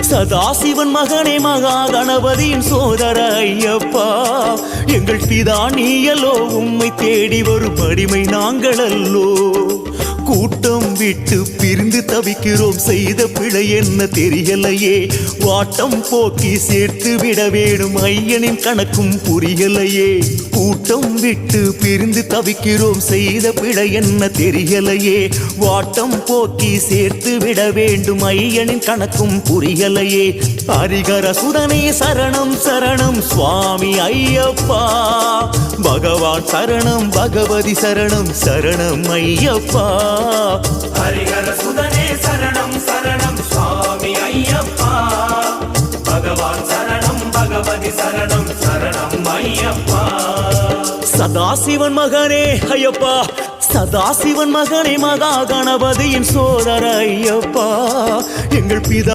சதாசிவன் மகனே மகா கணபதியின் சோதர ஐயப்பா, எங்கள் பிதா நீயலோ, உம்மை தேடி வரும் அடிமை நாங்கள் அல்லோ. கூட்டம் விட்டு பிரிந்து தவிக்கிறோம், செய்த பிழை என்ன தெரியலையே. வாட்டம் போக்கி சேர்த்து விட வேணும், ஐயனின் கணக்கும் புரியலையே. கூட்டம் விட்டு பிரிந்து தவிக்கிறோம், செய்த பிழை என்ன தெரியலையே. வாட்டம் போக்கி சேர்த்து விட வேண்டும், ஐயனின் கணக்கும் புரியலையே. ஹரிகர சுதனே சரணம் சரணம் சுவாமி ஐயப்பா, பகவான் சரணம் பகவதி சரணம் சரணம் ஐயப்பா. ஹரிஹர சுதனே சரணம் சரணம் சுவாமி ஐயப்பா, பகவான் சரணம் பகவதி சரணம் சரணம் ஐயப்பா. சதாசிவன் மகனே ஐயப்பா, சதாசிவன் மகனே மகா கணபதியின் சோதர ஐயப்பா, எங்கள் பிதா